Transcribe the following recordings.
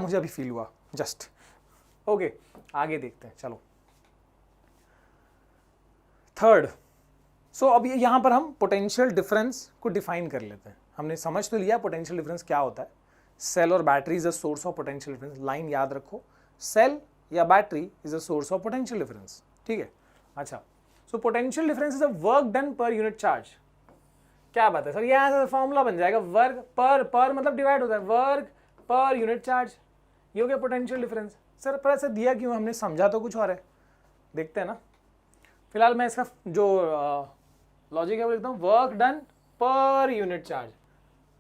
मुझे अभी फील हुआ जस्ट। ओके आगे देखते हैं, चलो थर्ड। सो अब यहाँ पर हम पोटेंशियल डिफरेंस को डिफाइन कर लेते हैं। हमने समझ तो लिया पोटेंशियल डिफरेंस क्या होता है। सेल और battery is a source of potential difference. Line याद रखो, सेल या battery is a source of potential difference, ठीक है। अच्छा, सो potential difference is a work done per unit charge. क्या बात है सर, यहाँ से फॉर्मूला बन जाएगा, वर्क पर मतलब डिवाइड होता है, वर्क पर यूनिट चार्ज, ये हो गया पोटेंशियल डिफरेंस। सर पर ऐसा दिया क्यों, हमने समझा तो कुछ और है, देखते हैं ना। फिलहाल मैं इसका जो लॉजिक है वो लिखता हूँ, work done per unit charge,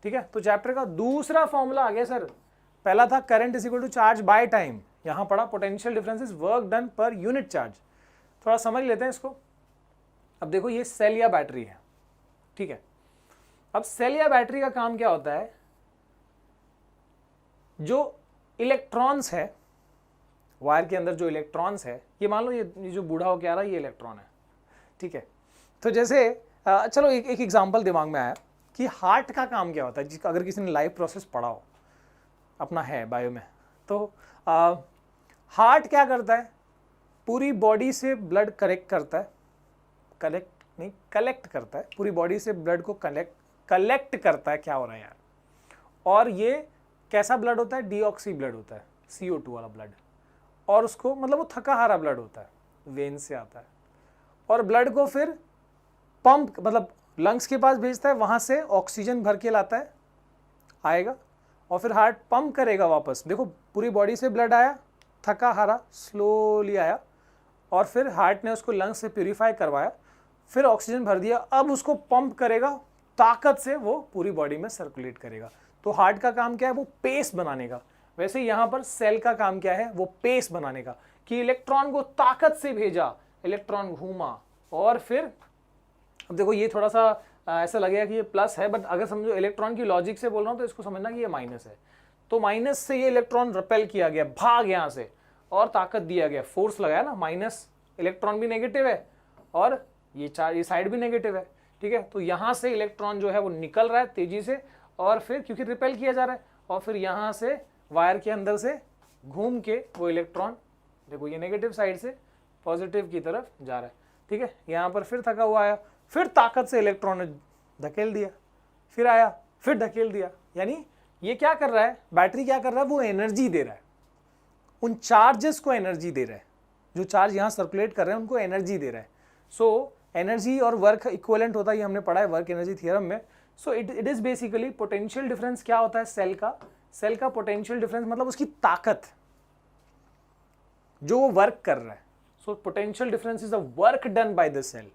ठीक है। तो चैप्टर का दूसरा फॉर्मूला आ गया सर। पहला था current is equal to charge by time, यहां पड़ा potential difference is work done per unit charge. थोड़ा समझ लेते हैं इसको। अब देखो ये सेल या बैटरी है, ठीक है। अब सेल या बैटरी का काम क्या होता है, जो इलेक्ट्रॉन्स है वायर के अंदर, जो इलेक्ट्रॉन्स है, ये मान लो ये जो बूढ़ा हो के आ रहा है ये इलेक्ट्रॉन है, ठीक है। तो जैसे चलो एक एग्जांपल दिमाग में आया कि हार्ट का काम क्या होता है, जिसका अगर किसी ने लाइव प्रोसेस पढ़ा हो, अपना है बायो में, तो हार्ट क्या करता है, पूरी बॉडी से ब्लड कलेक्ट करता है, कलेक्ट करता है, पूरी बॉडी से ब्लड को कलेक्ट करता है। क्या हो रहा है यार, और ये कैसा ब्लड होता है, डीऑक्सी ब्लड होता है, CO2 वाला ब्लड, और उसको मतलब वो थका हारा ब्लड होता है, वेन से आता है, और ब्लड को फिर पंप मतलब लंग्स के पास भेजता है, वहां से ऑक्सीजन भर के लाता है, आएगा, और फिर हार्ट पंप करेगा वापस। देखो पूरी बॉडी से ब्लड आया, थका हारा स्लोली आया, और फिर हार्ट ने उसको लंग्स से प्यूरिफाई करवाया, फिर ऑक्सीजन भर दिया, अब उसको पंप करेगा ताकत से, वो पूरी बॉडी में सर्कुलेट करेगा। तो हार्ट का काम क्या है, वो पेस बनाने का। वैसे यहाँ पर सेल का काम क्या है, वो पेस बनाने का, कि इलेक्ट्रॉन को ताकत से भेजा, इलेक्ट्रॉन घूमा, और फिर अब देखो ये थोड़ा सा ऐसा लगेगा कि ये प्लस है, बट अगर समझो इलेक्ट्रॉन की लॉजिक से बोल रहा हूँ तो इसको समझना कि ये माइनस है। तो माइनस से ये इलेक्ट्रॉन रिपेल किया गया, भाग यहाँ से, और ताकत दिया गया, फोर्स लगाया ना, माइनस इलेक्ट्रॉन भी नेगेटिव है और ये चार्ज ये साइड भी नेगेटिव है, ठीक है। तो यहाँ से इलेक्ट्रॉन जो है वो निकल रहा है तेजी से, और फिर क्योंकि रिपेल किया जा रहा है, और फिर यहाँ से वायर के अंदर से घूम के वो इलेक्ट्रॉन, देखो ये नेगेटिव साइड से पॉजिटिव की तरफ जा रहा है, ठीक है। यहाँ पर फिर थका हुआ आया, फिर ताकत से इलेक्ट्रॉन ने धकेल दिया, फिर आया, फिर धकेल दिया। यानी ये क्या कर रहा है, बैटरी क्या कर रहा है, वो एनर्जी दे रहा है, उन चार्जेस को एनर्जी दे रहा है, जो चार्ज यहाँ सर्कुलेट कर रहे हैं उनको एनर्जी दे रहा है। सो एनर्जी और वर्क इक्विवेलेंट होता है, ये हमने पढ़ा है वर्क एनर्जी थ्योरम में। So it is basically potential difference क्या होता है सेल का पोटेंशियल डिफरेंस मतलब उसकी ताकत, जो वो वर्क कर रहा है। So potential difference is the work done by the cell.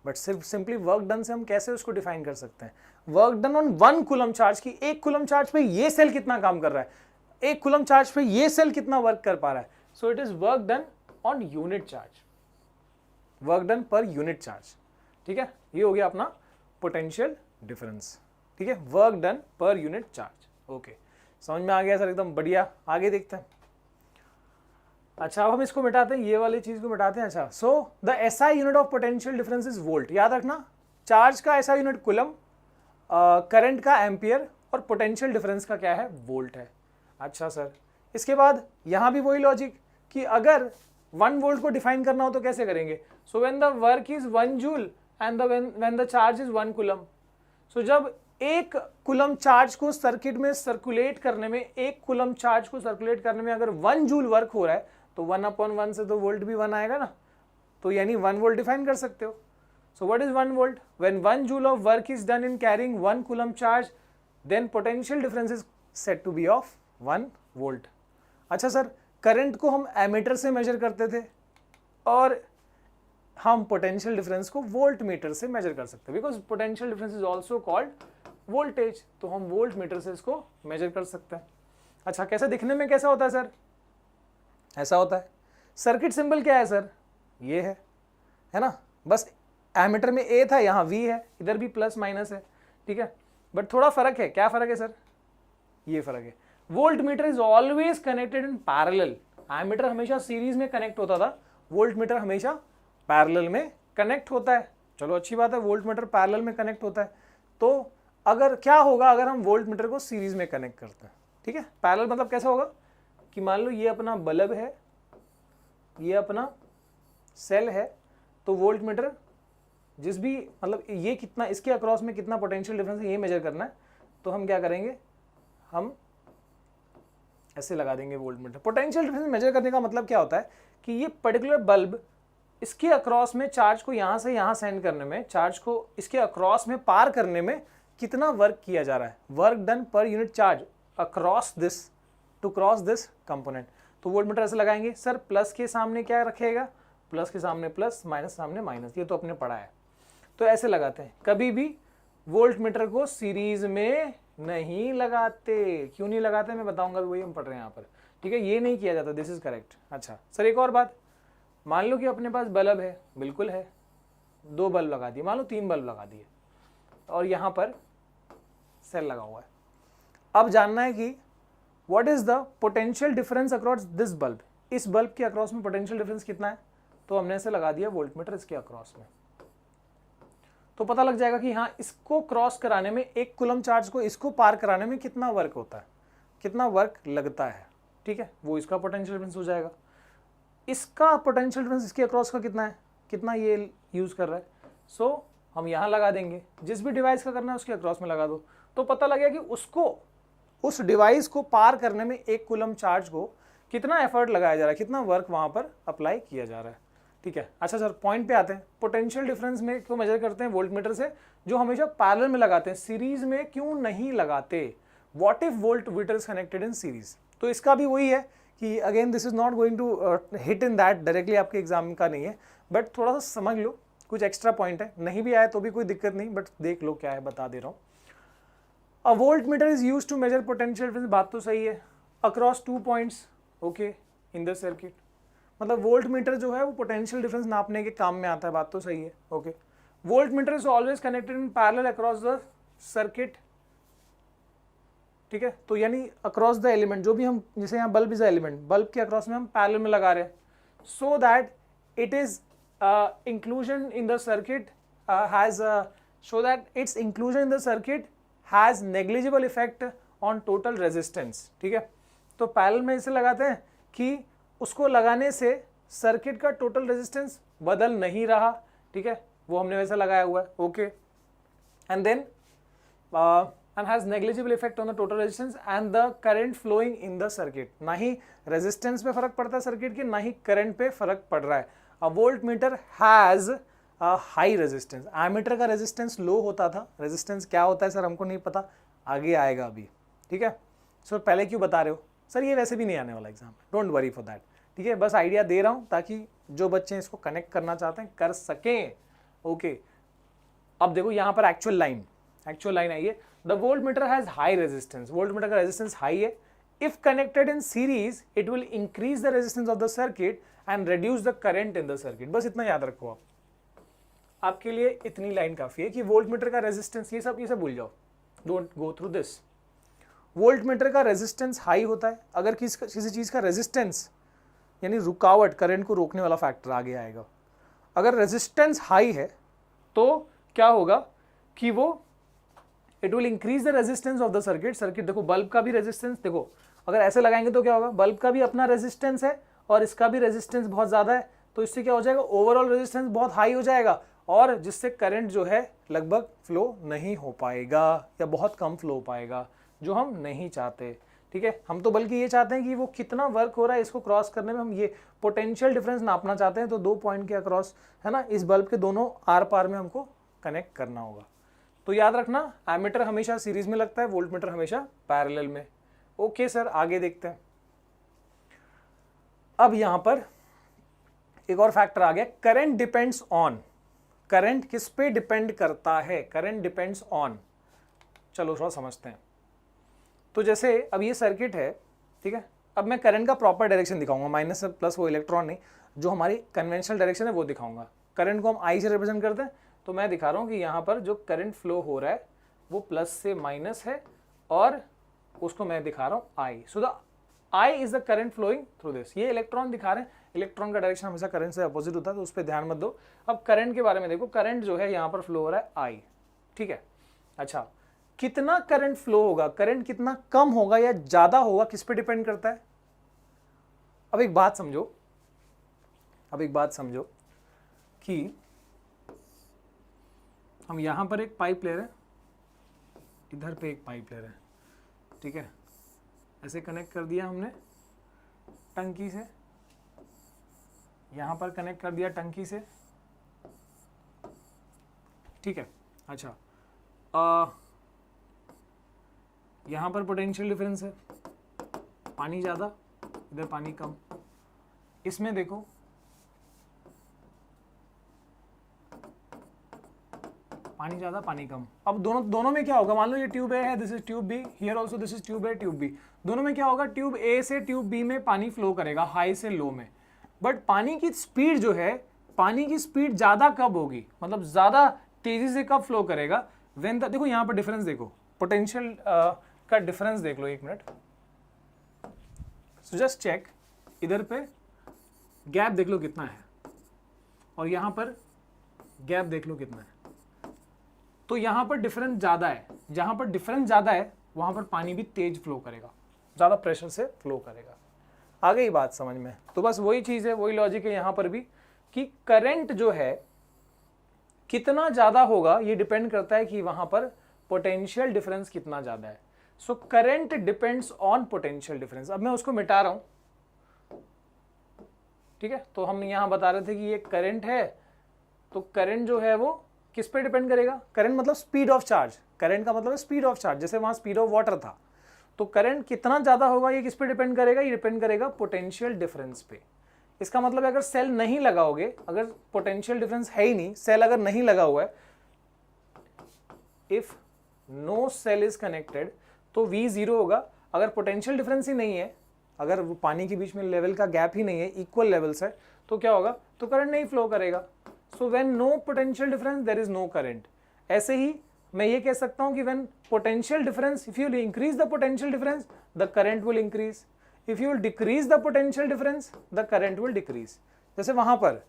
But सिर्फ सिंपली वर्क डन से हम कैसे उसको डिफाइन कर सकते हैं, work done on 1 coulomb charge, की 1 कूलम चार्ज पे ये सेल कितना काम कर रहा है, 1 कूलम चार्ज पे ये सेल कितना वर्क कर पा रहा है। So it is work done on unit charge, work done per unit charge, ठीक है। ये हो गया अपना पोटेंशियल डिफरेंस, ठीक है, work done per unit charge. Okay, समझ में आ गया सर, एकदम बढ़िया। आगे देखते हैं। अच्छा, अब हम इसको मिटाते हैं, ये वाली चीज को मिटाते हैं। अच्छा, so the SI unit of potential difference is volt. याद रखना, चार्ज का एसआई यूनिट कूलम, करंट का एम्पियर, और पोटेंशियल डिफरेंस का क्या है, वोल्ट है। अच्छा सर, इसके बाद यहां भी वही लॉजिक कि अगर 1 वोल्ट को डिफाइन करना हो तो कैसे करेंगे। So when the work is 1 joule and when the charge is 1 coulomb. So जब 1 कूलम चार्ज को सर्किट में सर्कुलेट करने में, 1 कूलम चार्ज को सर्कुलेट करने में अगर 1 जूल वर्क हो रहा है, तो 1/1 से तो वोल्ट भी 1 आएगा ना, तो यानी 1 वोल्ट डिफाइन कर सकते हो। So what is 1 volt, when 1 joule of work is done in carrying 1 coulomb charge, then potential difference is said to be of 1 volt. अच्छा सर, करंट को हम एमीटर से मेजर करते थे, और हम पोटेंशियल डिफरेंस को वोल्ट मीटर से मेजर कर सकते हैं, because potential difference is also called voltage, तो हम वोल्ट मीटर से इसको मेजर कर सकते हैं। अच्छा, कैसा दिखने में कैसा होता है सर, ऐसा होता है। सर्किट सिंबल क्या है सर, ये है ना, बस एमीटर में ए था, यहाँ वी है, इधर भी प्लस माइनस है, ठीक है। बट थोड़ा फर्क है, क्या फर्क है सर, ये फर्क है। Voltmeter is always connected in parallel, ammeter हमेशा सीरीज में कनेक्ट होता था, वोल्ट मीटर हमेशा पैरेलल में कनेक्ट होता है। चलो अच्छी बात है, वोल्ट मीटर पैरेलल में कनेक्ट होता है। तो अगर क्या होगा, अगर हम वोल्ट मीटर को सीरीज में कनेक्ट करते हैं, ठीक है, पैरेलल मतलब कैसा होगा, कि मान लो ये अपना बल्ब है, ये अपना सेल है, तो वोल्ट मीटर जिस भी मतलब ये कितना इसके अक्रॉस में कितना पोटेंशियल डिफरेंस है ये मेजर करना है, तो हम क्या करेंगे, हम ऐसे लगा देंगे voltmeter. Potential difference measure करने का मतलब क्या होता है कि ये पर्टिकुलर बल्ब इसके अक्रॉस में चार्ज को यहाँ से यहाँ सेंड करने में, चार्ज को इसके अक्रॉस में पार करने में कितना वर्क किया जा रहा है, work done per unit charge across this to cross this component. तो वोल्ट मीटर ऐसे लगाएंगे। सर प्लस के सामने क्या रखेगा, प्लस के सामने प्लस, माइनस सामने माइनस, ये तो अपने पढ़ा है। तो ऐसे लगाते हैं। कभी भी वोल्ट मीटर को सीरीज में नहीं लगाते। क्यों नहीं लगाते मैं बताऊंगा, वही हम पढ़ रहे हैं यहाँ पर, ठीक है। ये नहीं किया जाता, दिस इज करेक्ट। अच्छा सर एक और बात, मान लो कि अपने पास बल्ब है, बिल्कुल है, 2 बल्ब लगा दिए, मान लो 3 बल्ब लगा दिए, और यहाँ पर सेल लगा हुआ है। अब जानना है कि what is the potential difference across this bulb, इस बल्ब के अक्रॉस में पोटेंशियल डिफरेंस कितना है, तो हमने ऐसे लगा दिया वोल्ट मीटर इसके अक्रॉस में। तो पता लग जाएगा कि हाँ इसको क्रॉस कराने में, 1 कूलम चार्ज को इसको पार कराने में कितना वर्क होता है, कितना वर्क लगता है, ठीक है, वो इसका पोटेंशियल डिफरेंस हो जाएगा। इसका पोटेंशियल डिफरेंस इसके अक्रॉस का कितना है, कितना ये यूज कर रहा है, सो हम यहाँ लगा देंगे। जिस भी डिवाइस का करना है उसके अक्रॉस में लगा दो, तो पता लगेगा कि उसको, उस डिवाइस को पार करने में 1 कूलम चार्ज को कितना एफर्ट लगाया जा रहा है, कितना वर्क वहाँ पर अप्लाई किया जा रहा है, ठीक है। अच्छा सर पॉइंट पे आते हैं। पोटेंशियल डिफरेंस में क्यों मेजर करते हैं वोल्ट मीटर से, जो हमेशा पैरेलल में लगाते हैं, सीरीज में क्यों नहीं लगाते। What if voltmeter is connected in series, तो इसका भी वही है कि again this is not going to hit in that directly, आपके एग्जाम का नहीं है, बट थोड़ा सा समझ लो, कुछ एक्स्ट्रा पॉइंट है, नहीं भी आया तो भी कोई दिक्कत नहीं, बट देख लो क्या है, बता दे रहा हूँ। A voltmeter is used to measure potential difference, बात तो सही है, across 2 points okay in the circuit. मतलब वोल्ट मीटर जो है वो पोटेंशियल डिफरेंस नापने के काम में आता है, बात तो सही है okay. Volt meter is always connected in parallel across the circuit, ठीक है। तो यानी अक्रॉस द एलिमेंट, जो भी हम, जैसे यहाँ बल्ब इज एलिमेंट, बल्ब के अक्रॉस में हम पैरेलल में लगा रहे हैं, so that it is inclusion in the circuit has, so that it's inclusion in the circuit has negligible effect on total resistance, ठीक है। तो पैरेलल में इसे लगाते हैं कि उसको लगाने से सर्किट का टोटल रेजिस्टेंस बदल नहीं रहा, ठीक है, वो हमने वैसा लगाया हुआ है okay. And then and has negligible effect on the total resistance and the current flowing in the circuit, ना ही रेजिस्टेंस पे फर्क पड़ता है सर्किट के, ना ही करंट पे फर्क पड़ रहा है। A voltmeter has high resistance, ammeter का रेजिस्टेंस लो होता था, रेजिस्टेंस क्या होता है सर हमको नहीं पता, आगे आएगा अभी, ठीक है। सो पहले क्यों बता रहे हो सर, ये वैसे भी नहीं आने वाला exam, don't worry for that, ठीक है, बस आइडिया दे रहा हूँ ताकि जो बच्चे इसको कनेक्ट करना चाहते हैं कर सकें ओके। अब देखो यहाँ पर एक्चुअल लाइन आई है, the volt meter has high resistance, volt meter का रेजिस्टेंस हाई है, if connected in series it will increase the resistance of the circuit and reduce the current in the circuit. बस इतना याद रखो आप, आपके लिए इतनी लाइन काफी है कि वोल्ट मीटर का रेजिस्टेंस, ये सब भूल जाओ, don't go through this. Volt meter का रेजिस्टेंस हाई होता है, अगर किसी चीज का रेजिस्टेंस यानी रुकावट, करंट को रोकने वाला फैक्टर आगे आएगा, अगर रेजिस्टेंस हाई है तो क्या होगा कि वो it will increase the resistance of the circuit. देखो बल्ब का भी रेजिस्टेंस, देखो अगर ऐसे लगाएंगे तो क्या होगा, बल्ब का भी अपना रेजिस्टेंस है और इसका भी रेजिस्टेंस बहुत ज्यादा है, तो इससे क्या हो जाएगा, ओवरऑल रेजिस्टेंस बहुत हाई हो जाएगा, और जिससे करंट जो है लगभग फ्लो नहीं हो पाएगा या बहुत कम फ्लो हो पाएगा, जो हम नहीं चाहते, ठीक है। हम तो बल्कि ये चाहते हैं कि वो कितना वर्क हो रहा है इसको क्रॉस करने में, हम ये पोटेंशियल डिफरेंस नापना चाहते हैं, तो 2 पॉइंट के अक्रॉस है ना, इस बल्ब के दोनों आर पार में हमको कनेक्ट करना होगा। तो याद रखना एमीटर हमेशा सीरीज में लगता है, वोल्ट मीटर हमेशा पैरेलल में। ओके सर आगे देखते हैं। अब यहां पर एक और फैक्टर आ गया, करंट डिपेंड्स ऑन, करंट किस पे डिपेंड करता है, करंट डिपेंड्स ऑन, चलो थोड़ा समझते हैं। तो जैसे अब ये सर्किट है, ठीक है, अब मैं करंट का प्रॉपर डायरेक्शन दिखाऊंगा, माइनस से प्लस वो इलेक्ट्रॉन नहीं, जो हमारी कन्वेंशनल डायरेक्शन है वो दिखाऊंगा। करंट को हम आई से रिप्रेजेंट करते हैं, तो मैं दिखा रहा हूँ कि यहाँ पर जो करंट फ्लो हो रहा है वो प्लस से माइनस है, और उसको मैं दिखा रहा हूँ I, so the I is the current flowing through this. ये इलेक्ट्रॉन दिखा रहे हैं, इलेक्ट्रॉन का डायरेक्शन हमेशा करंट से अपोजिट होता है, तो उस पर ध्यान मत दो। अब करंट के बारे में देखो, करंट जो है यहाँ पर फ्लो हो रहा है आई, ठीक है। अच्छा कितना करंट फ्लो होगा, करंट कितना कम होगा या ज्यादा होगा, किस पे डिपेंड करता है, अब एक बात समझो, कि हम यहां पर एक पाइप ले रहे हैं, इधर पे एक पाइप ले रहे हैं, ठीक है, ऐसे कनेक्ट कर दिया हमने टंकी से, यहां पर कनेक्ट कर दिया टंकी से, ठीक है। अच्छा, यहां पर पोटेंशियल डिफरेंस है, पानी ज़्यादा इधर पानी कम, इसमें देखो पानी ज़्यादा पानी कम। अब दोनों में क्या होगा, मान लो ये ट्यूब ए है, this is tube B, here also this is tube A tube B, दोनों में क्या होगा, ट्यूब ए से ट्यूब बी में पानी फ्लो करेगा हाई से लो में, बट पानी की स्पीड जो है, पानी की स्पीड ज़्यादा कब होगी, मतलब ज़्यादा तेजी से कब फ्लो करेगा, व्हेन द, देखो यहाँ पर डिफरेंस देखो, पोटेंशियल का डिफरेंस देख लो, एक मिनट, सो जस्ट चेक, इधर पे गैप देख लो कितना है और यहाँ पर गैप देख लो कितना है, तो यहाँ पर डिफरेंस ज़्यादा है, जहाँ पर डिफरेंस ज़्यादा है वहाँ पर पानी भी तेज फ्लो करेगा, ज़्यादा प्रेशर से फ्लो करेगा। आ गई बात समझ में? तो बस वही चीज़ है, वही लॉजिक है यहाँ पर भी, कि करंट जो है कितना ज़्यादा होगा ये डिपेंड करता है कि वहाँ पर पोटेंशियल डिफरेंस कितना ज़्यादा है। So current depends on potential difference. अब मैं उसको मिटा रहा हूँ, ठीक है। तो हम यहाँ बता रहे थे कि ये करंट है, तो करंट जो है वो किस पे डिपेंड करेगा, करंट मतलब स्पीड ऑफ चार्ज, करंट का मतलब है स्पीड ऑफ चार्ज, जैसे वहाँ स्पीड ऑफ वाटर था, तो करंट कितना ज़्यादा होगा ये किस पे डिपेंड करेगा, ये डिपेंड करेगा पोटेंशियल डिफरेंस पे। इसका मतलब अगर सेल नहीं लगाओगे, अगर पोटेंशियल डिफरेंस है ही नहीं, सेल अगर नहीं लगा हुआ है, if no cell is connected, तो V 0 होगा। अगर पोटेंशियल डिफरेंस ही नहीं है, अगर वो पानी के बीच में लेवल का गैप ही नहीं है, इक्वल लेवल्स है, तो क्या होगा, तो करंट नहीं फ्लो करेगा। So when no potential difference there is no current. ऐसे ही मैं ये कह सकता हूं कि when potential difference, if you increase the potential difference the current will increase, if you decrease the potential difference the current will decrease. जैसे वहां पर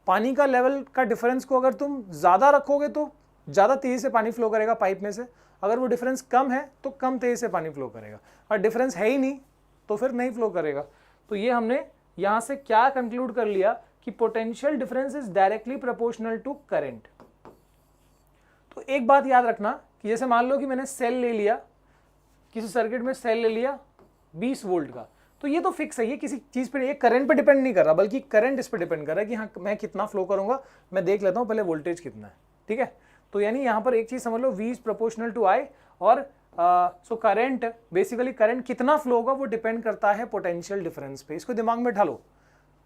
पानी का लेवल का डिफरेंस को अगर तुम ज्यादा रखोगे तो ज्यादा तेजी से पानी फ्लो करेगा पाइप में से, अगर वो डिफरेंस कम है तो कम तेजी से पानी फ्लो करेगा, और डिफरेंस है ही नहीं तो फिर नहीं फ्लो करेगा। तो ये हमने यहां से क्या कंक्लूड कर लिया कि potential difference is directly proportional to current. तो एक बात याद रखना कि जैसे मान लो कि मैंने सेल ले लिया, किसी सर्किट में सेल ले लिया 20 वोल्ट का, तो ये तो फिक्स है, ये किसी चीज पे, ये करंट पे डिपेंड नहीं कर रहा, बल्कि करंट इस पे डिपेंड कर रहा है कि हाँ मैं कितना फ्लो करूंगा, मैं देख लेता हूं पहले वोल्टेज कितना है, ठीक है। तो यानी यहां पर एक चीज समझ लो, V is proportional to I, और सो करंट, बेसिकली करंट कितना फ्लो होगा वो डिपेंड करता है पोटेंशियल डिफरेंस पे। इसको दिमाग में ढालो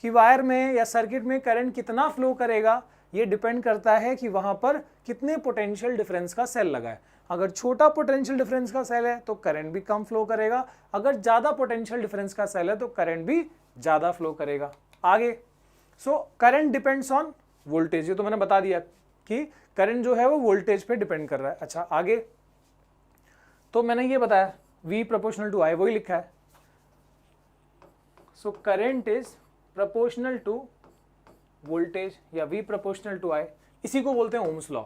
कि वायर में या सर्किट में करंट कितना फ्लो करेगा, ये डिपेंड करता है कि वहां पर कितने पोटेंशियल डिफरेंस का सेल लगा है। अगर छोटा पोटेंशियल डिफरेंस का सेल है तो करंट भी कम फ्लो करेगा, अगर ज्यादा पोटेंशियल डिफरेंस का सेल है तो करंट भी ज्यादा फ्लो करेगा। आगे, so current depends on voltage, ये तो मैंने बता दिया कि करंट जो है वो वोल्टेज पे डिपेंड कर रहा है। अच्छा आगे, तो मैंने ये बताया V प्रोपोर्शनल टू I, वही लिखा है। So current is proportional to voltage या V प्रोपोर्शनल टू I, इसी को बोलते हैं ओम्स लॉ,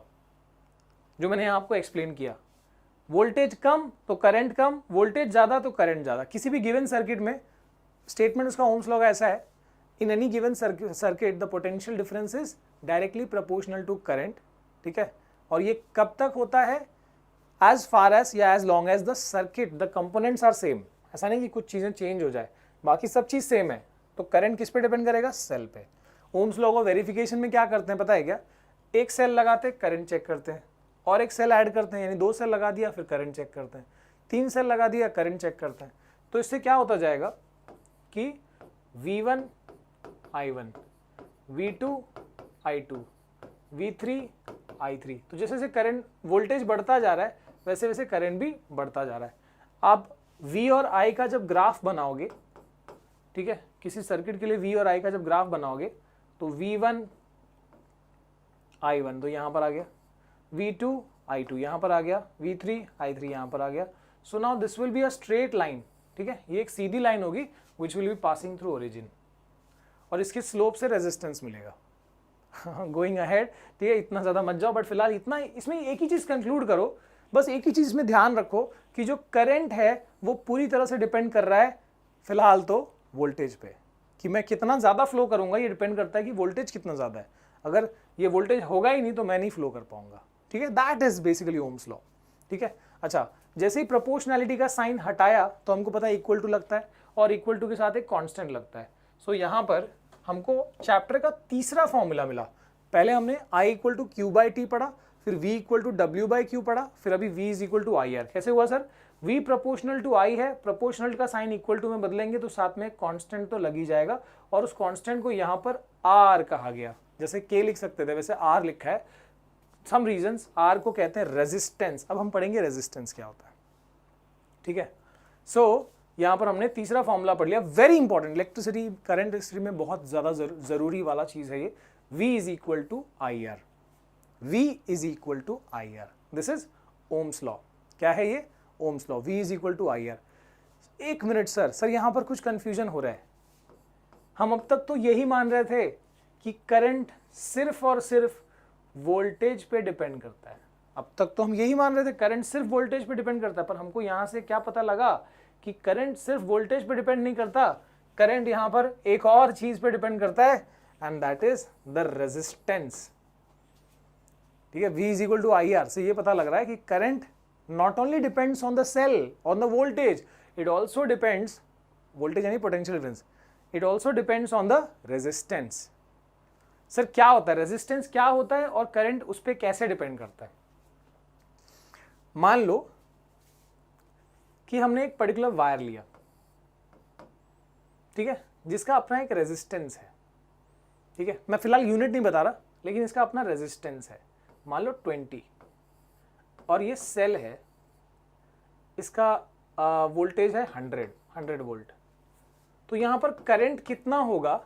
जो मैंने आपको एक्सप्लेन किया। वोल्टेज कम तो करंट कम, वोल्टेज ज्यादा तो करंट ज्यादा। किसी भी गिवन सर्किट में स्टेटमेंट उसका ओम्स लॉ का ऐसा है, in any given circuit the potential difference is directly proportional to current, ठीक है। और ये कब तक होता है, एज फार एज या as long as the circuit the components are same. ऐसा नहीं कि कुछ चीजें चेंज हो जाए, बाकी सब चीज सेम है। तो करंट किस पे डिपेंड करेगा, सेल पे। ओम्स लॉ को वेरिफिकेशन में क्या करते हैं पता है क्या, एक सेल लगाते हैं करंट चेक करते हैं, और एक सेल ऐड करते हैं, यानी 2 सेल लगा दिया फिर करंट चेक करते हैं, 3 सेल लगा दिया करंट चेक करते हैं। तो इससे क्या होता जाएगा कि V1 I1, V2 I2, V3 I3। तो जैसे जैसे करंट वोल्टेज बढ़ता जा रहा है वैसे वैसे करंट भी बढ़ता जा रहा है। आप V और I का जब ग्राफ बनाओगे, ठीक है, किसी सर्किट के लिए V और I का जब ग्राफ बनाओगे तो V1 I1 तो यहां पर आ गया, V2 I2 यहां पर आ गया, V3 I3 यहां पर आ गया। So now this will be a straight line, ठीक है, ये एक सीधी लाइन होगी which will be passing through origin, और इसके स्लोप से रेजिस्टेंस मिलेगा। गोइंग अहेड, ठीक है, इतना ज्यादा मत जाओ, बट फिलहाल इतना, इसमें एक ही चीज कंक्लूड करो, बस एक ही चीज में ध्यान रखो कि जो करंट है वो पूरी तरह से डिपेंड कर रहा है फिलहाल तो वोल्टेज पे। कि मैं कितना ज़्यादा फ्लो करूंगा ये डिपेंड करता है कि वोल्टेज कितना ज़्यादा है। अगर ये वोल्टेज होगा ही नहीं तो मैं नहीं फ्लो कर पाऊंगा। ठीक है, that is basically Ohm's law. ठीक है, अच्छा, जैसे ही प्रोपोर्शनैलिटी का साइन हटाया तो हमको पता है इक्वल टू लगता है और इक्वल टू के साथ एक कांस्टेंट लगता है। सो यहाँ पर हमको चैप्टर का तीसरा फॉर्मूला मिला। पहले हमने I equal to Q by T पढ़ा, फिर V equal to W by Q पढ़ा, फिर अभी V is equal to I R. कैसे हुआ sir? V proportional to I है, प्रोपोर्शनल का साइन इक्वल टू में बदलेंगे तो साथ में कांस्टेंट तो लग ही जाएगा और उस कांस्टेंट को यहाँ पर R कहा गया। जैसे K लिख सकते थे वैसे R लिखा है। सम रीजंस R को कहते हैं रेजिस्टेंस। अब हम पढ़ेंगे रेजिस्टेंस क्या होता है। ठीक है, सो यहाँ पर हमने तीसरा फॉर्मूला पढ़ लिया, very important, electricity current history में बहुत ज़्यादा जरूरी वाला चीज़ है ये। V is equal to I R, V is equal to I R, this is Ohm's law. क्या है ये? Ohm's law, V is equal to I R. एक मिनट सर यहाँ पर कुछ कंफ्यूजन हो रहा है। हम अब तक तो यही मान रहे थे कि करंट सिर्फ और सिर्फ वोल्टेज पे डिपेंड करता है। अब तक तो हम यही मान रहे थे करंट सिर्फ वोल्टेज पे डिपेंड करता है, पर हमको यहाँ से क्या पता लगा कि करंट सिर्फ वोल्टेज पे डिपेंड नहीं करता, करंट यहाँ पर एक और चीज पे डिपेंड करता है and that is the resistance. ठीक है, V is equal to I R से ये पता लग रहा है कि current not only depends on the cell, on the voltage, it also depends, voltage यानी potential difference, it also depends on the resistance. Sir क्या होता है रेजिस्टेंस, क्या होता है और करंट उस पर कैसे डिपेंड करता है? मान लो कि हमने एक पर्टिकुलर वायर लिया, ठीक है, जिसका अपना एक रेजिस्टेंस है। ठीक है, मैं फिलहाल यूनिट नहीं बता रहा, लेकिन इसका अपना रेजिस्टेंस है, मान लो 20, और ये सेल है, इसका वोल्टेज है 100 वोल्ट। तो यहाँ पर करंट कितना होगा?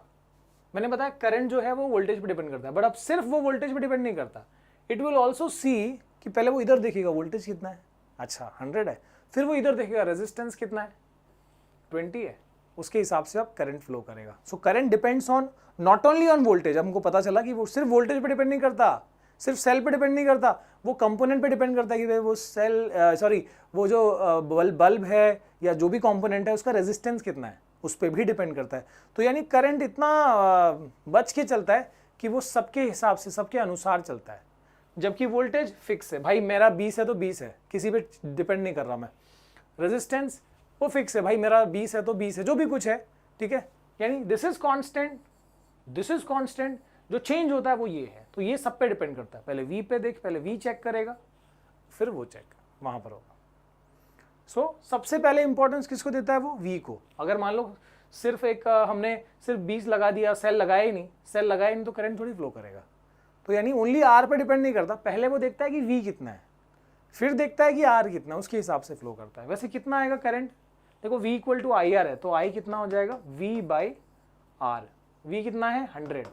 मैंने बताया करंट जो है वो वोल्टेज पे डिपेंड करता है, बट अब सिर्फ वो वोल्टेज पे डिपेंड नहीं करता, इट विल ऑल्सो सी कि पहले वो इधर देखेगा वोल्टेज कितना है, अच्छा 100 है, फिर वो इधर देखेगा रेजिस्टेंस कितना है, 20 है, उसके हिसाब से अब करंट फ्लो करेगा। So current depends on not only on voltage. हमको पता चला कि वो सिर्फ वोल्टेज पे डिपेंड नहीं करता, सिर्फ सेल पे डिपेंड नहीं करता, वो कंपोनेंट पे डिपेंड करता है कि भाई वो सेल वो जो बल्ब है या जो भी कंपोनेंट है उसका रेजिस्टेंस कितना है, उस पर भी डिपेंड करता है। तो यानी करंट इतना बच के चलता है कि वो सबके हिसाब से, सबके अनुसार चलता है, जबकि वोल्टेज फिक्स है, भाई मेरा 20 है तो 20 है, किसी पे डिपेंड नहीं कर रहा मैं। रेजिस्टेंस वो फिक्स है, भाई मेरा 20 है तो 20 है, जो भी कुछ है। ठीक है, यानी this is constant, this is constant, जो चेंज होता है वो ये है। तो ये सब पे डिपेंड करता है। पहले V पे देख, पहले V चेक करेगा, फिर वो चेक वहां पर होगा। सो सबसे पहले इंपॉर्टेंस किसको देता है? वो V को। अगर मान लो सिर्फ एक हमने सिर्फ 20 लगा दिया, सेल लगाया ही नहीं, सेल लगाया नहीं तो करंट थोड़ी फ्लो करेगा। तो यानी ओनली R पे डिपेंड नहीं करता, पहले वो देखता है कि V कितना है, फिर देखता है कि R कितना, उसके हिसाब से फ्लो करता है। वैसे कितना आएगा करंट? देखो V equal to I R है, तो I कितना हो जाएगा? V by are. V कितना है? 100,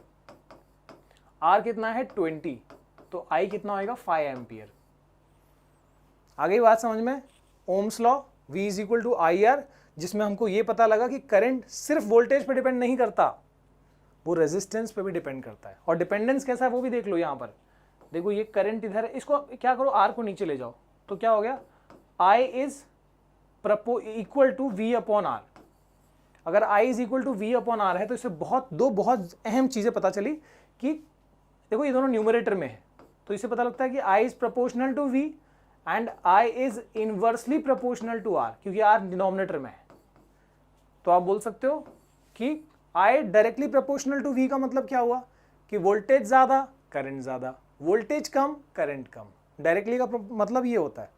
R कितना है? 20, तो I कितना होएगा? 5 एम्पियर। आ गई बात समझ में? Ohm's law, V is equal to I R, जिसमें हमको ये पता लगा कि करंट सिर्फ वोल्टेज पे डिपेंड नहीं करता, वो रेजिस्टेंस पे भी डिपेंड करता है। और डिपेंडेंस कैसा है वो भी देख लो। यहाँ पर देखो ये करंट इधर है, इसको क्या करो, R को नीचे ले जाओ, तो क्या हो गया? I is equal to V upon R। अगर I is equal to V upon R है तो इससे दो बहुत अहम चीजें पता चली कि देखो ये दोनों न्यूमरेटर में है, तो इससे पता लगता है कि I is proportional to V and I is inversely proportional to R, क्योंकि R डिनोमिनेटर में है। तो आप बोल सकते हो कि I directly proportional to V का मतलब क्या हुआ कि वोल्टेज ज्यादा करंट ज्यादा, वोल्टेज कम करंट कम। डायरेक्टली का मतलब ये होता है।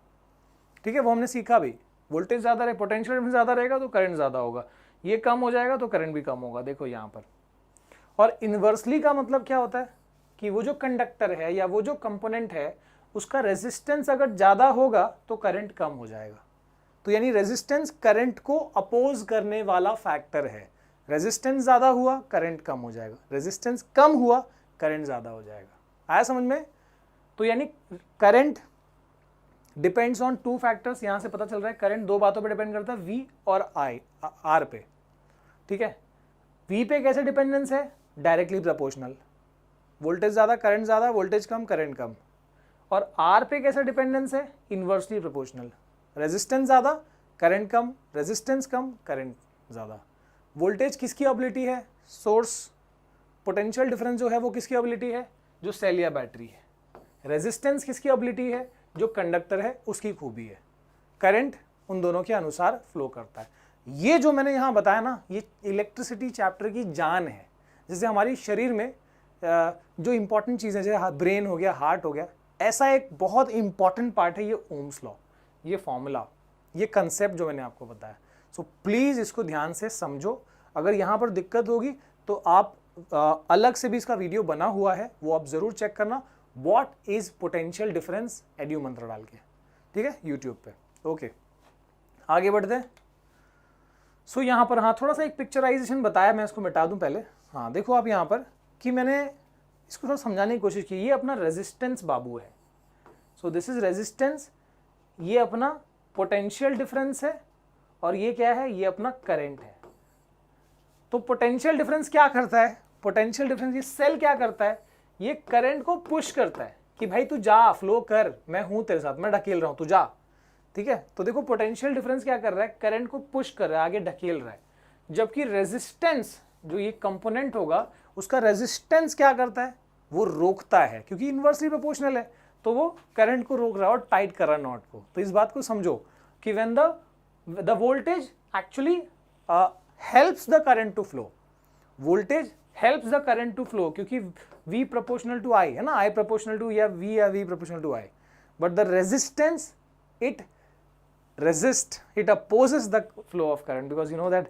ठीक है, वो हमने सीखा भी, वोल्टेज ज्यादा रहे, पोटेंशियल डिफरेंस ज्यादा रहेगा तो करंट ज्यादा होगा, ये कम हो जाएगा तो करंट भी कम होगा। देखो यहाँ पर। और इनवर्सली का मतलब क्या होता है कि वो जो कंडक्टर है या वो जो कंपोनेंट है उसका रेजिस्टेंस अगर ज्यादा होगा तो करंट कम हो जाएगा। तो यानी रेजिस्टेंस करंट को अपोज करने वाला फैक्टर है। रेजिस्टेंस ज्यादा हुआ करंट कम हो जाएगा, रेजिस्टेंस कम हुआ करंट ज्यादा हो जाएगा। आया समझ में? तो यानी current depends on two factors. यहां से पता चल रहा है करंट दो बातों पे डिपेंड करता है, V और R पे। ठीक है, V पे कैसे डिपेंडेंस है? डायरेक्टली प्रोपोर्शनल, वोल्टेज ज्यादा करंट ज्यादा, वोल्टेज कम करंट कम। और R पे कैसा डिपेंडेंस है? इनवर्सली प्रोपोर्शनल, रेजिस्टेंस ज्यादा करंट कम, रेजिस्टेंस कम करंट ज्यादा। वोल्टेज किसकी एबिलिटी है? सोर्स। पोटेंशियल डिफरेंस जो है वो किसकी एबिलिटी है? जो सेल या बैटरी है। रेजिस्टेंस किसकी एबिलिटी है? जो कंडक्टर है उसकी खूबी है। करंट उन दोनों के अनुसार फ्लो करता है। ये जो मैंने यहाँ बताया ना, ये इलेक्ट्रिसिटी चैप्टर की जान है। जैसे हमारी शरीर में जो इंपॉर्टेंट चीज़ें, जैसे ब्रेन हो गया, हार्ट हो गया, ऐसा एक बहुत इंपॉर्टेंट पार्ट है ये ओम्स लॉ, ये फॉर्मूला, ये कंसेप्ट जो मैंने आपको बताया। सो प्लीज़ इसको ध्यान से समझो। अगर यहाँ पर दिक्कत होगी तो आप अलग से भी इसका वीडियो बना हुआ है, वो आप ज़रूर चेक करना। What is potential difference, edu मंत्र डाल के, ठीक है, यूट्यूब पे। ओके, आगे बढ़ते हैं। सो यहाँ पर हाँ, थोड़ा सा एक पिक्चराइजेशन बताया, मैं इसको मिटा दूँ पहले। हाँ देखो आप यहाँ पर कि मैंने इसको थोड़ा समझाने की कोशिश की। ये अपना रेजिस्टेंस बाबू है। सो दिस इज रेजिस्टेंस, ये अपना पोटेंशियल डिफरेंस है, और ये क्या है? ये अपना करंट है। तो पोटेंशियल डिफरेंस क्या करता है? पोटेंशियल डिफरेंस, ये सेल क्या करता है? ये करंट को पुश करता है कि भाई तू जा, फ्लो कर, मैं हूं तेरे साथ, मैं ढकेल रहा हूं, तू जा, ठीक है। तो देखो पोटेंशियल डिफरेंस क्या कर रहा है? करंट को पुश कर रहा है, आगे ढकेल रहा है। जबकि रेजिस्टेंस जो ये कंपोनेंट होगा, उसका रेजिस्टेंस क्या करता है? वो रोकता है, क्योंकि इनवर्सली प्रोपोर्शनल है, तो वो करंट को रोक रहा है और टाइट कर रहा है नॉट को। तो इस बात को समझो कि when the voltage actually helps the current to flow, voltage helps the current to flow, क्योंकि V प्रोपोर्शनल टू I है ना, I प्रोपोर्शनल टू या V proportional to I, but the resistance it it opposes the flow of current, because you know that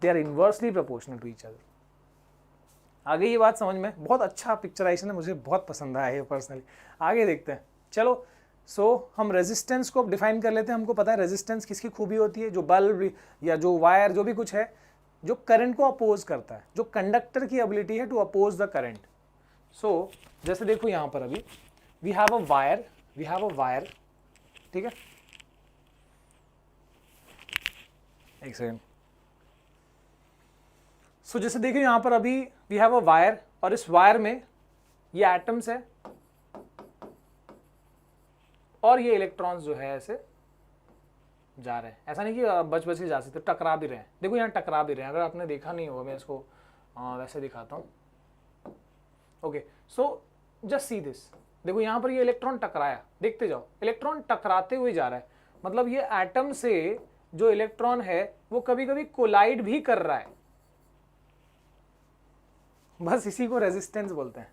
they are inversely proportional to each other. आगे ये बात समझ में, बहुत अच्छा पिक्चराइजेशन है, मुझे बहुत पसंद आया ये पर्सनली। आगे देखते हैं, चलो। हम रेजिस्टेंस को डिफाइन कर लेते हैं। हमको पता है रेजिस्टेंस किसकी खूबी होती है? जो बल्ब या जो वायर, जो भी कुछ है, जो करंट को अपोज करता है, जो कंडक्टर की एबिलिटी है टू अपोज द करंट। जैसे देखो यहाँ पर अभी वी हैव अ वायर, ठीक है, एक सेकेंड। जैसे देखिए यहाँ पर अभी वी हैव अ वायर, और इस वायर में ये एटम्स है और ये इलेक्ट्रॉन्स जो है ऐसे जा रहे हैं। ऐसा नहीं कि बच के जा सकते, टकरा भी रहे हैं। देखो यहाँ टकरा भी रहे हैं। अगर आपने देखा नहीं होगा, मैं इसको वैसे दिखाता हूँ। Okay, just see this. देखो यहाँ पर ये इलेक्ट्रॉन टकराया, देखते जाओ, इलेक्ट्रॉन टकराते हुए जा रहा है। मतलब ये एटम से जो इलेक्ट्रॉन है वो कभी कभी कोलाइड भी कर रहा है। बस इसी को रेजिस्टेंस बोलते हैं,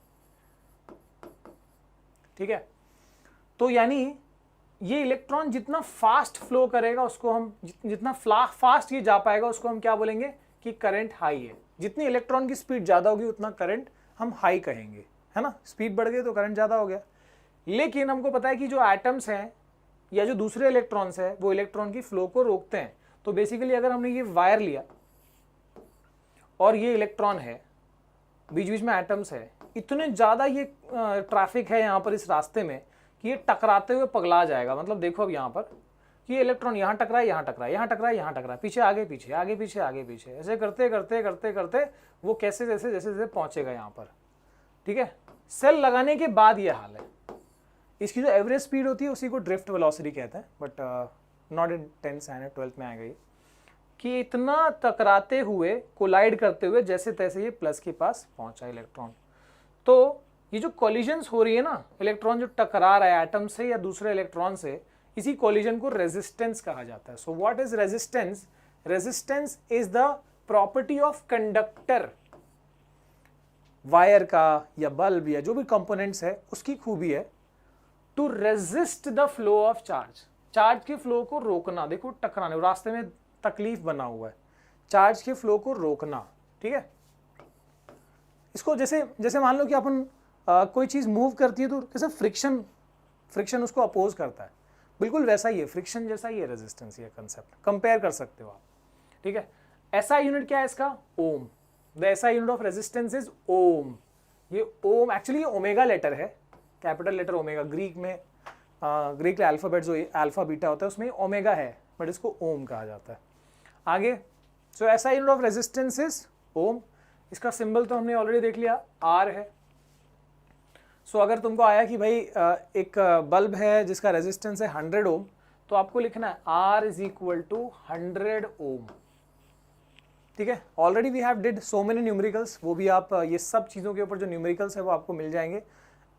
ठीक है। तो यानी ये इलेक्ट्रॉन जितना फास्ट फ्लो करेगा, उसको हम जितना फास्ट ये जा पाएगा, उसको हम क्या बोलेंगे? कि करंट हाई है। जितनी इलेक्ट्रॉन की स्पीड ज्यादा होगी उतना करंट हम हाई कहेंगे, है ना। स्पीड बढ़ गई तो करंट ज्यादा हो गया। लेकिन हमको पता है कि जो एटम्स हैं या जो दूसरे इलेक्ट्रॉन्स है, वो इलेक्ट्रॉन की फ्लो को रोकते हैं। तो बेसिकली अगर हमने ये वायर लिया और ये इलेक्ट्रॉन है, बीच बीच में एटम्स है, इतने ज्यादा ये ट्रैफिक है यहाँ पर इस रास्ते में कि ये टकराते हुए पगला जाएगा। मतलब देखो अब यहाँ पर कि ये इलेक्ट्रॉन यहाँ टकराए, यहाँ टकराए, यहाँ टकराए, यहाँ टकराए, पीछे आगे पीछे, आगे पीछे, आगे पीछे, ऐसे करते करते करते करते वो कैसे जैसे जैसे जैसे पहुंचेगा यहाँ पर, ठीक है। सेल लगाने के बाद ये हाल है। इसकी जो एवरेज स्पीड होती है उसी को ड्रिफ्ट वेलोसिटी कहते हैं, but not in 10th standard, 12th में आएगा ये, कि इतना टकराते हुए, कोलाइड करते हुए जैसे तैसे ये प्लस के पास पहुंचा इलेक्ट्रॉन। तो ये जो कोलिजन्स हो रही है ना, इलेक्ट्रॉन जो टकरा रहा है एटम से या दूसरे इलेक्ट्रॉन से, इसी कोलिजन को रेजिस्टेंस कहा जाता है। सो what is resistance? Resistance is the property of conductor. Wire का या बल्ब या जो भी कंपोनेंट्स है, उसकी खूबी है to resist the flow of charge. Charge के फ्लो को रोकना। देखो टकराने, रास्ते में तकलीफ बना हुआ है, चार्ज के फ्लो को रोकना, ठीक है। इसको जैसे जैसे मान लो कि अपन कोई चीज मूव करती है तो कैसे फ्रिक्शन उसको अपोज करता है, बिल्कुल वैसा ही है, फ्रिक्शन जैसा ही है रेजिस्टेंस। ये कंसेप्ट कंपेयर कर सकते हो आप, ठीक है। एसआई यूनिट क्या है इसका? Ohm. The SI unit of resistance is ohm. ये ओम एक्चुअली ओमेगा लेटर है, कैपिटल लेटर ओमेगा। ग्रीक में ग्रीक अल्फाबेट जो अल्फा बीटा होता है उसमें ओमेगा है, बट इसको ओम कहा जाता है। आगे so SI unit of resistance is ohm. इसका सिंबल तो हमने ऑलरेडी देख लिया, आर है। सो अगर तुमको आया कि भाई एक बल्ब है जिसका रेजिस्टेंस है 100 ओम, तो आपको लिखना है R is equal to 100 ohm. ठीक है। Already we have did so many numericals, वो भी आप ये सब चीज़ों के ऊपर जो न्यूमेरिकल्स है वो आपको मिल जाएंगे।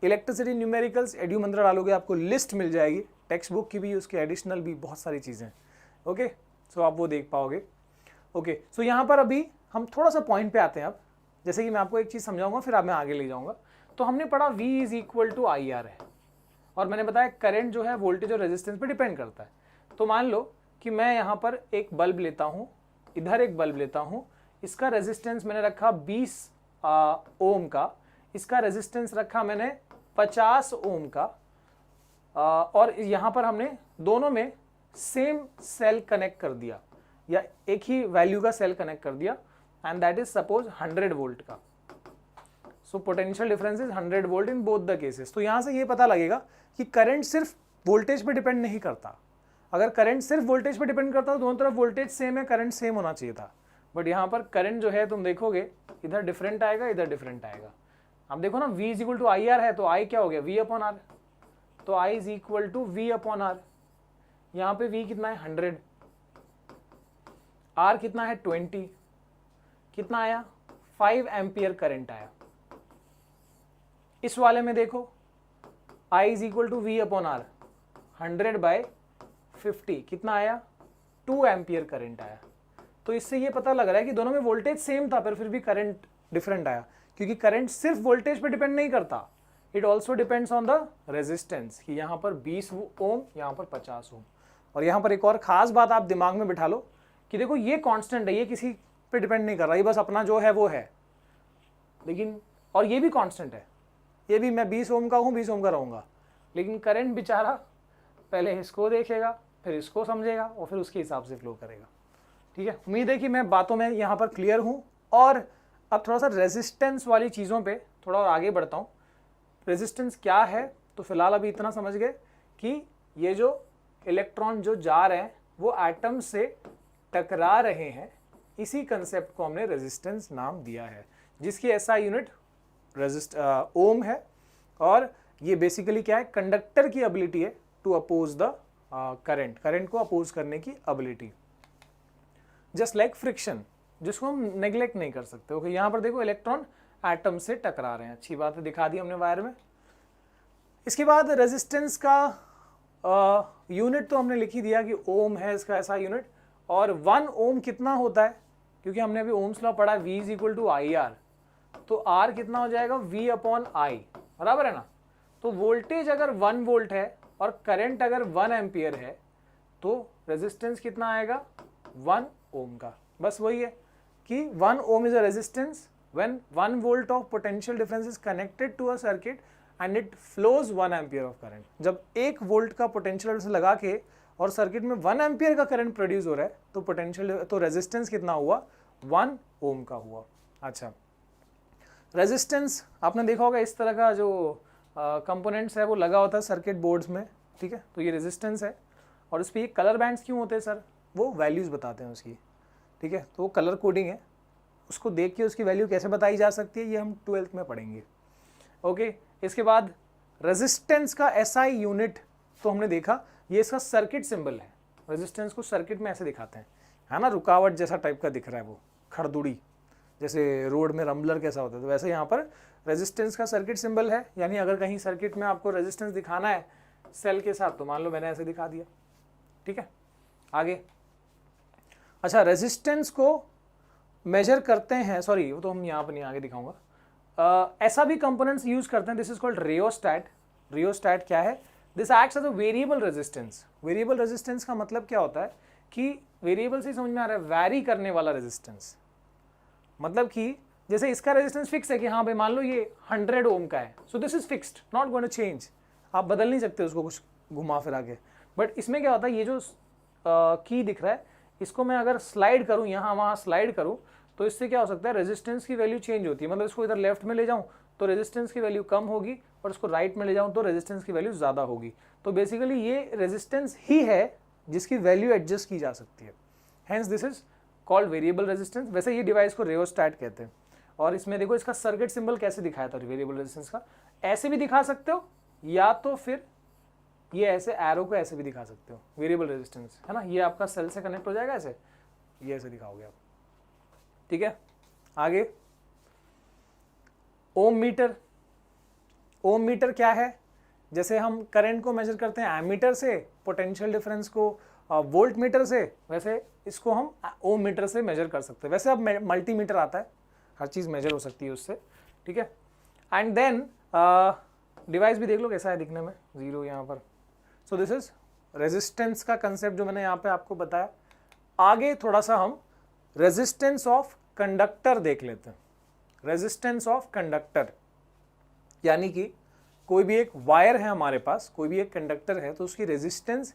इलेक्ट्रिसिटी न्यूमेरिकल्स एड्यू मंत्रा डालोगे आपको लिस्ट मिल जाएगी, टेक्स्ट बुक की भी, उसके एडिशनल भी बहुत सारी चीज़ें। ओके, सो आप वो देख पाओगे। ओके, सो यहाँ पर अभी हम थोड़ा सा पॉइंट पे आते हैं। अब जैसे कि मैं आपको एक चीज़ समझाऊंगा फिर आप मैं आगे ले जाऊंगा। तो हमने पढ़ा V is equal to I R है, और मैंने बताया करंट जो है वोल्टेज और रेजिस्टेंस पे डिपेंड करता है। तो मान लो कि मैं यहाँ पर एक बल्ब लेता हूँ, इधर एक बल्ब लेता हूँ, इसका रेजिस्टेंस मैंने रखा 20 ओम का, इसका रेजिस्टेंस रखा मैंने 50 ओम का, और यहाँ पर हमने दोनों में सेम सेल कनेक्ट कर दिया, या एक ही वैल्यू का सेल कनेक्ट कर दिया, and that is suppose 100 volt का। So potential difference is 100 volt in both the cases. तो यहाँ से ये पता लगेगा कि करंट सिर्फ वोल्टेज पे डिपेंड नहीं करता। अगर करंट सिर्फ वोल्टेज पे डिपेंड करता तो दोनों तरफ वोल्टेज सेम है, करंट सेम होना चाहिए था। बट यहाँ पर करंट जो है तुम देखोगे इधर डिफरेंट आएगा, इधर डिफरेंट आएगा। अब देखो ना, V is equal to I R है, तो I क्या हो गया, V अपॉन आर। तो I is equal to V upon R. यहाँ पे V कितना है 100, R कितना है 20, कितना आया 5 एम्पियर करंट आया। इस वाले में देखो I is equal to V upon R, 100/50 कितना आया 2 एम्पियर करंट आया। तो इससे ये पता लग रहा है कि दोनों में वोल्टेज सेम था पर फिर भी करंट डिफरेंट आया, क्योंकि करंट सिर्फ वोल्टेज पे डिपेंड नहीं करता, it also depends on the resistance, कि यहाँ पर 20 ओम, यहाँ पर 50 ओम। और यहाँ पर एक और खास बात आप दिमाग में बिठा लो कि देखो ये कांस्टेंट है, ये किसी पे डिपेंड नहीं कर रहा, ये बस अपना जो है वो है। लेकिन और ये भी कांस्टेंट है, ये भी मैं 20 ओम का हूँ, 20 ओम का रहूँगा, लेकिन करंट बेचारा पहले इसको देखेगा, फिर इसको समझेगा, और फिर उसके हिसाब से फ्लो करेगा। ठीक है, उम्मीद है कि मैं बातों में यहाँ पर क्लियर हूँ। और अब थोड़ा सा रेजिस्टेंस वाली चीज़ों पे थोड़ा और आगे बढ़ता हूँ। रेजिस्टेंस क्या है, तो फिलहाल अभी इतना समझ गए कि ये जो इलेक्ट्रॉन जो जा रहे हैं वो एटम से टकरा रहे हैं, इसी कंसेप्ट को हमने रेजिस्टेंस नाम दिया है, जिसकी SI यूनिट ओम है। और ये बेसिकली क्या है, कंडक्टर की एबिलिटी है टू अपोज द करंट को अपोज करने की एबिलिटी, जस्ट लाइक फ्रिक्शन, जिसको हम नेग्लेक्ट नहीं कर सकते। ओके, यहाँ पर देखो इलेक्ट्रॉन एटम से टकरा रहे हैं, अच्छी बात है, दिखा दी हमने वायर में। इसके बाद रेजिस्टेंस का यूनिट तो हमने लिख ही दिया कि ओम है इसका ऐसा यूनिट, और 1 ओम कितना होता है, क्योंकि हमने अभी ओम्स लॉ पढ़ा, V is equal to I R, तो R कितना हो जाएगा V अपॉन I, बराबर है ना। तो वोल्टेज अगर 1 वोल्ट है और करंट अगर 1 एम्पियर है, तो रेजिस्टेंस कितना आएगा 1 ओम का। बस वही है कि 1 ohm is a resistance when 1 volt of potential difference is connected to a circuit and it flows 1 ampere of current। जब 1 वोल्ट का पोटेंशियल डिफरेंस लगा के और सर्किट में 1 एम्पियर का करंट प्रोड्यूस हो रहा है, तो पोटेंशियल तो रेजिस्टेंस कितना हुआ 1 ओम का हुआ। अच्छा, रेजिस्टेंस आपने देखा होगा इस तरह का जो कंपोनेंट्स है वो लगा होता है सर्किट बोर्ड्स में, ठीक है। तो ये रेजिस्टेंस है, और इस पर ये कलर बैंड्स क्यों होते हैं सर, वो वैल्यूज़ बताते हैं उसकी, ठीक है। तो वो कलर कोडिंग है, उसको देख के उसकी वैल्यू कैसे बताई जा सकती है ये हम 12th में पढ़ेंगे। ओके, इसके बाद रेजिस्टेंस का SI यूनिट तो हमने देखा, ये इसका सर्किट सिंबल है। रेजिस्टेंस को सर्किट में ऐसे दिखाते हैं, है ना, रुकावट जैसा टाइप का दिख रहा है, वो खड़दुड़ी जैसे रोड में रम्बलर कैसा होता है, तो वैसे यहाँ पर रेजिस्टेंस का सर्किट सिंबल है। यानी अगर कहीं सर्किट में आपको रेजिस्टेंस दिखाना है सेल के साथ, तो मान लो मैंने ऐसे दिखा दिया, ठीक है। आगे, अच्छा, रेजिस्टेंस को मेजर करते हैं, सॉरी वो तो हम यहाँ पर नहीं, आगे दिखाऊंगा। ऐसा भी कंपोनेंट्स यूज करते हैं, this is called rheostat. Rheostat क्या है, this acts as a variable resistance. Variable resistance का मतलब क्या होता है कि वेरिएबल से समझ में आ रहा है, वैरी करने वाला रेजिस्टेंस। मतलब कि जैसे इसका रेजिस्टेंस फिक्स है कि हाँ भाई मान लो ये 100 ओम का है, so this is fixed, not going to change, आप बदल नहीं सकते उसको कुछ घुमा फिरा के। बट इसमें क्या होता है, ये जो की दिख रहा है, इसको मैं अगर स्लाइड करूं, यहाँ वहाँ स्लाइड करूं, तो इससे क्या हो सकता है, रेजिस्टेंस की वैल्यू चेंज होती है। मतलब इसको इधर लेफ्ट में ले जाऊं तो रेजिस्टेंस की वैल्यू कम होगी, और इसको राइट में ले जाऊं तो रेजिस्टेंस की वैल्यू ज़्यादा होगी। तो बेसिकली ये रेजिस्टेंस ही है जिसकी वैल्यू एडजस्ट की जा सकती है, hence this is called variable resistance. वैसे ये डिवाइस को रियोस्टैट कहते हैं। और इसमें देखो इसका सर्किट सिंबल कैसे दिखाया था वेरिएबल रेजिस्टेंस का, ऐसे भी दिखा सकते हो, या तो फिर ये ऐसे एरो को ऐसे भी दिखा सकते हो, वेरिएबल रेजिस्टेंस, है ना। ये आपका सेल से कनेक्ट हो जाएगा ऐसे, ये ऐसे दिखाओगे आप, ठीक है, आगे ओम मीटर। ओम मीटर क्या है? जैसे हम करंट को मेजर करते हैं एमीटर से, पोटेंशियल डिफरेंस को वोल्ट मीटर से, वैसे इसको हम ओम मीटर से मेजर कर सकते हैं। वैसे अब मल्टीमीटर आता है, हर चीज़ मेजर हो सकती है उससे, ठीक है। एंड देन डिवाइस भी देख लो कैसा है दिखने में, 0 यहाँ पर। सो दिस इज रेजिस्टेंस का कंसेप्ट जो मैंने यहाँ पे आपको बताया। आगे थोड़ा सा हम रेजिस्टेंस ऑफ कंडक्टर देख लेते हैं। रेजिस्टेंस ऑफ कंडक्टर यानी कि कोई भी एक वायर है हमारे पास, कोई भी एक कंडक्टर है, तो उसकी रेजिस्टेंस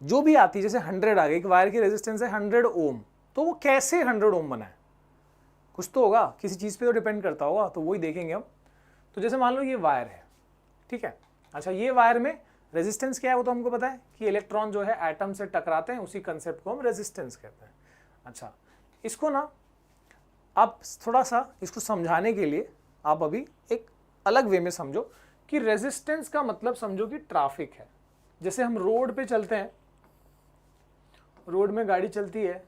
जो भी आती है, जैसे 100 आ गई, एक वायर की रेजिस्टेंस है 100 ओम, तो वो कैसे 100 ओम बना है? कुछ तो होगा, किसी चीज़ पे तो डिपेंड करता होगा, तो वही देखेंगे हम। तो जैसे मान लो ये वायर है, ठीक है। अच्छा, ये वायर में रेजिस्टेंस क्या है वो तो हमको पता है कि इलेक्ट्रॉन जो है एटम से टकराते हैं, उसी कंसेप्ट को हम रेजिस्टेंस कहते हैं। अच्छा, इसको ना आप थोड़ा सा इसको समझाने के लिए आप अभी एक अलग वे में समझो कि रेजिस्टेंस का मतलब समझो कि ट्रैफिक है। जैसे हम रोड पे चलते हैं, रोड में गाड़ी चलती है,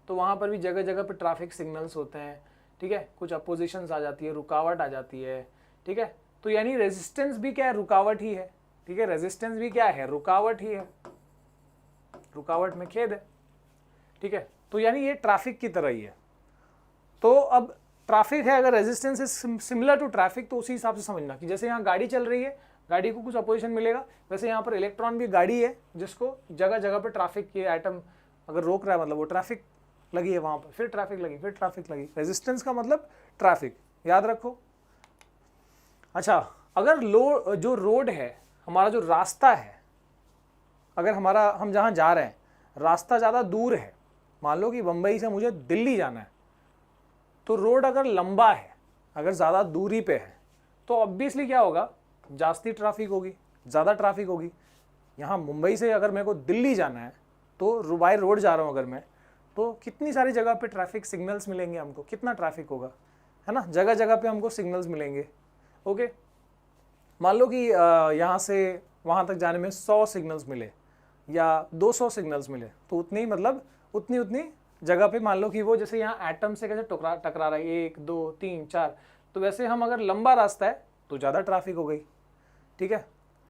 तो वहाँ पर भी जगह जगह पे ट्रैफिक सिग्नल्स होते हैं, ठीक है। कुछ अपोजिशंस आ जाती है, रुकावट आ जाती है, ठीक है। तो यानी रेजिस्टेंस भी क्या है? रुकावट ही है, ठीक है। रेजिस्टेंस भी क्या है? रुकावट ही है। रुकावट में खेद है, ठीक है। तो यानी ये ट्रैफिक की तरह ही है। तो अब ट्रैफिक है, अगर resistance is similar to traffic, तो उसी हिसाब से समझना कि जैसे यहाँ गाड़ी चल रही है, गाड़ी को कुछ अपोजिशन मिलेगा, वैसे यहाँ पर इलेक्ट्रॉन भी गाड़ी है, जिसको जगह जगह पे ट्रैफिक के एटम अगर रोक रहा है, मतलब वो ट्रैफिक लगी है वहाँ पर, फिर ट्रैफिक लगी, फिर ट्रैफिक लगी। रेजिस्टेंस का मतलब ट्रैफिक, याद रखो। अच्छा, अगर जो रोड है, हमारा जो रास्ता है, अगर हम जहाँ जा रहे हैं रास्ता ज़्यादा दूर है, मान लो कि बम्बई से मुझे दिल्ली जाना है, तो रोड अगर लंबा है, अगर ज़्यादा दूरी पे है, तो ऑब्वियसली क्या होगा? जास्ती ट्रैफिक होगी, ज़्यादा ट्रैफिक होगी। यहाँ मुंबई से अगर मेरे को दिल्ली जाना है, तो बाय रोड जा रहा हूँ अगर मैं, तो कितनी सारी जगह पे ट्रैफिक सिग्नल्स मिलेंगे हमको, कितना ट्रैफिक होगा, है ना। जगह जगह पे हमको सिग्नल्स मिलेंगे। ओके, मान लो कि यहाँ से वहाँ तक जाने में 100 सिग्नल्स मिले या 200 सिग्नल्स मिले, तो उतनी मतलब उतनी जगह पे मान लो कि वो जैसे यहाँ एटम से कैसे टकरा रहा है, 1 2 3 4, तो वैसे हम अगर लंबा रास्ता है तो ज़्यादा ट्रैफिक हो गई, ठीक है।